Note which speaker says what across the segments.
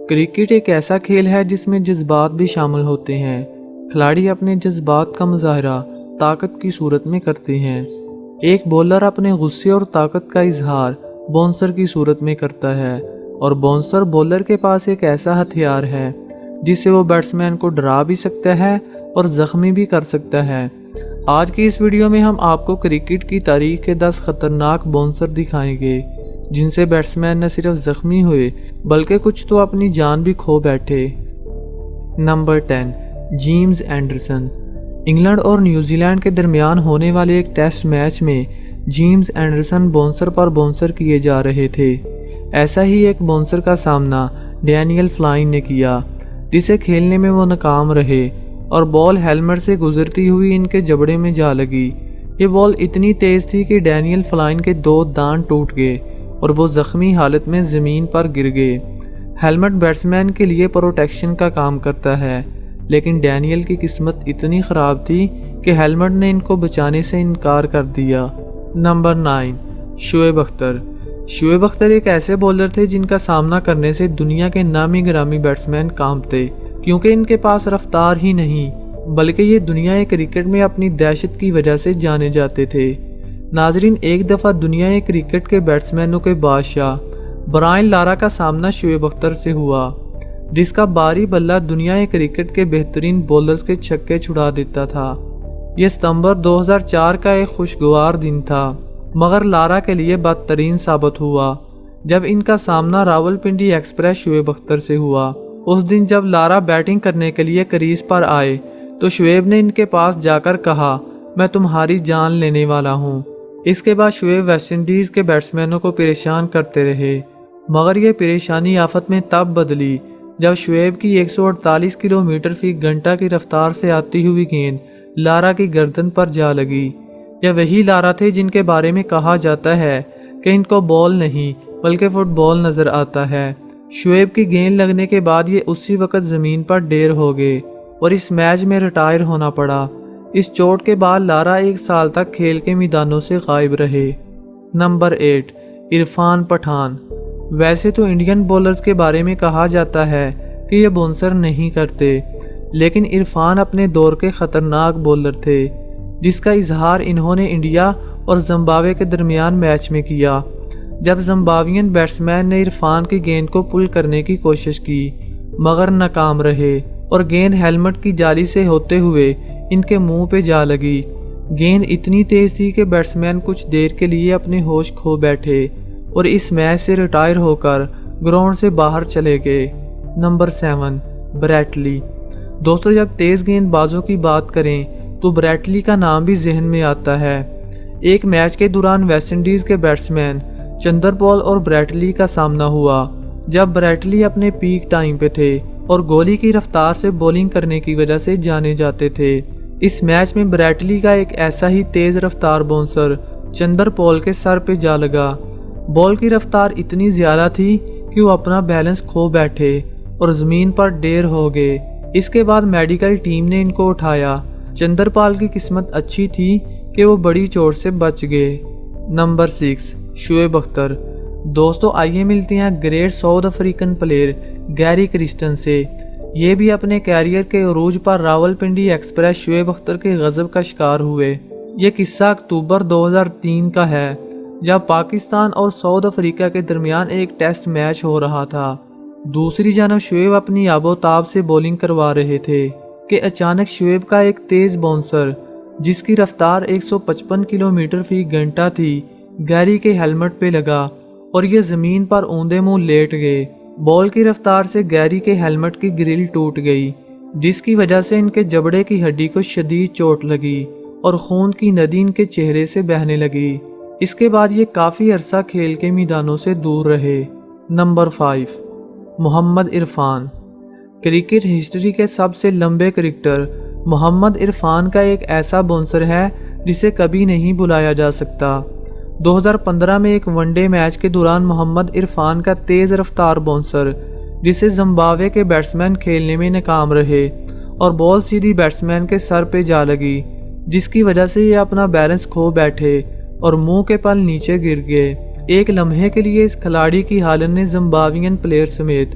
Speaker 1: Cricket ایک ایسا کھیل ہے جس میں جذبات بھی شامل ہوتے ہیں۔ کھلاڑی اپنے جذبات کا مظاہرہ طاقت کی صورت میں کرتے ہیں۔ ایک بولر اپنے غصے اور طاقت کا اظہار باؤنسر کی صورت میں کرتا ہے، اور باؤنسر بولر کے پاس ایک ایسا ہتھیار ہے جس سے وہ بیٹسمین کو ڈرا بھی سکتا ہے اور زخمی بھی کر سکتا ہے۔ آج کی اس ویڈیو میں ہم آپ کو کرکٹ کی تاریخ کے 10 خطرناک باؤنسر دکھائیں گے جن سے بیٹسمین نہ صرف زخمی ہوئے بلکہ کچھ تو اپنی جان بھی کھو بیٹھے۔ Number 10، James Anderson. انگلینڈ اور نیوزی لینڈ کے درمیان ہونے والے ایک ٹیسٹ میچ میں جیمز اینڈرسن باؤنسر پر باؤنسر کیے جا رہے تھے۔ ایسا ہی ایک باؤنسر کا سامنا ڈینیل فلائن نے کیا، جسے کھیلنے میں وہ ناکام رہے اور بال ہیلمٹ سے گزرتی ہوئی ان کے جبڑے میں جا لگی۔ یہ بال اتنی تیز تھی کہ ڈینیل فلائن کے 2 دانت ٹوٹ گئے اور وہ زخمی حالت میں زمین پر گر گئے۔ ہیلمٹ بیٹسمین کے لیے پروٹیکشن کا کام کرتا ہے، لیکن ڈینیل کی قسمت اتنی خراب تھی کہ ہیلمٹ نے ان کو بچانے سے انکار کر دیا۔ نمبر 9، شعیب اختر۔ شعیب اختر ایک ایسے بولر تھے جن کا سامنا کرنے سے دنیا کے نامی گرامی بیٹسمین کانپتے، کیونکہ ان کے پاس رفتار ہی نہیں بلکہ یہ دنیا کرکٹ میں اپنی دہشت کی وجہ سے جانے جاتے تھے۔ ناظرین، ایک دفعہ دنیا کرکٹ کے بیٹسمینوں کے بادشاہ برائن لارا کا سامنا شعیب اختر سے ہوا، جس کا باری بلہ دنیا کرکٹ کے بہترین بولرز کے چھکے چھڑا دیتا تھا۔ یہ ستمبر 2004 کا ایک خوشگوار دن تھا، مگر لارا کے لیے بدترین ثابت ہوا جب ان کا سامنا راولپنڈی ایکسپریس شعیب اختر سے ہوا۔ اس دن جب لارا بیٹنگ کرنے کے لیے کریز پر آئے تو شعیب نے ان کے پاس جا کر کہا، میں تمہاری جان لینے والا ہوں۔ اس کے بعد شعیب ویسٹ انڈیز کے بیٹسمینوں کو پریشان کرتے رہے، مگر یہ پریشانی آفت میں تب بدلی جب شعیب کی 148 کلومیٹر فی گھنٹہ کی رفتار سے آتی ہوئی گیند لارا کی گردن پر جا لگی۔ یہ وہی لارا تھے جن کے بارے میں کہا جاتا ہے کہ ان کو بال نہیں بلکہ فٹ بال نظر آتا ہے۔ شعیب کی گیند لگنے کے بعد یہ اسی وقت زمین پر ڈیر ہو گئے اور اس میچ میں ریٹائر ہونا پڑا۔ اس چوٹ کے بعد لارا 1 سال تک کھیل کے میدانوں سے غائب رہے۔ نمبر 8، عرفان پٹھان۔ ویسے تو انڈین بولرز کے بارے میں کہا جاتا ہے کہ یہ باؤنسر نہیں کرتے، لیکن عرفان اپنے دور کے خطرناک بولر تھے، جس کا اظہار انہوں نے انڈیا اور زمبابوے کے درمیان میچ میں کیا، جب زمبابوین بیٹسمین نے عرفان کی گیند کو پل کرنے کی کوشش کی مگر ناکام رہے اور گیند ہیلمٹ کی جالی سے ہوتے ہوئے ان کے منہ پہ جا لگی۔ گیند اتنی تیز تھی کہ بیٹسمین کچھ دیر کے لیے اپنے ہوش کھو بیٹھے اور اس میچ سے ریٹائر ہو کر گراؤنڈ سے باہر چلے گئے۔ نمبر 7، بریٹ لی۔ دوستو، جب تیز گیند بازوں کی بات کریں تو بریٹ لی کا نام بھی ذہن میں آتا ہے۔ ایک میچ کے دوران ویسٹ انڈیز کے بیٹسمین چندر پال اور بریٹ لی کا سامنا ہوا جب بریٹ لی اپنے پیک ٹائم پہ تھے اور گولی کی رفتار سے بولنگ کرنے کی وجہ سے جانے جاتے تھے۔ اس میچ میں بریٹ لی کا ایک ایسا ہی تیز رفتار باؤنسر چندر پال کے سر پہ جا لگا۔ بال کی رفتار اتنی زیادہ تھی کہ وہ اپنا بیلنس کھو بیٹھے اور زمین پر ڈیر ہو گئے۔ اس کے بعد میڈیکل ٹیم نے ان کو اٹھایا۔ چندر پال کی قسمت اچھی تھی کہ وہ بڑی چوٹ سے بچ گئے۔ نمبر 6، شعیب اختر۔ دوستو، آئیے ملتے ہیں گریٹ ساؤتھ افریقن پلیئر گیری کرسٹن سے۔ یہ بھی اپنے کیریئر کے عروج پر راولپنڈی ایکسپریس شعیب اختر کے غضب کا شکار ہوئے۔ یہ قصہ اکتوبر 2003 کا ہے، جب پاکستان اور ساؤتھ افریقہ کے درمیان ایک ٹیسٹ میچ ہو رہا تھا۔ دوسری جانب شعیب اپنی آب و تاب سے بولنگ کروا رہے تھے کہ اچانک شعیب کا ایک تیز باؤنسر جس کی رفتار 155 کلومیٹر فی گھنٹہ تھی گیری کے ہیلمٹ پہ لگا اور یہ زمین پر اوندے منہ لیٹ گئے۔ بال کی رفتار سے گیری کے ہیلمٹ کی گرل ٹوٹ گئی، جس کی وجہ سے ان کے جبڑے کی ہڈی کو شدید چوٹ لگی اور خون کی ندی ان کے چہرے سے بہنے لگی۔ اس کے بعد یہ کافی عرصہ کھیل کے میدانوں سے دور رہے۔ نمبر 5، محمد عرفان۔ کرکٹ ہسٹری کے سب سے لمبے کرکٹر محمد عرفان کا ایک ایسا باؤنسر ہے جسے کبھی نہیں بلایا جا سکتا۔ 2015 میں ایک ون ڈے میچ کے دوران محمد عرفان کا تیز رفتار باؤنسر جسے زمبابوے کے بیٹسمین کھیلنے میں ناکام رہے اور بال سیدھی بیٹسمین کے سر پہ جا لگی، جس کی وجہ سے یہ اپنا بیلنس کھو بیٹھے اور منہ کے پل نیچے گر گئے۔ ایک لمحے کے لیے اس کھلاڑی کی حالت نے زمبابوین پلیئر سمیت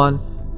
Speaker 1: 1,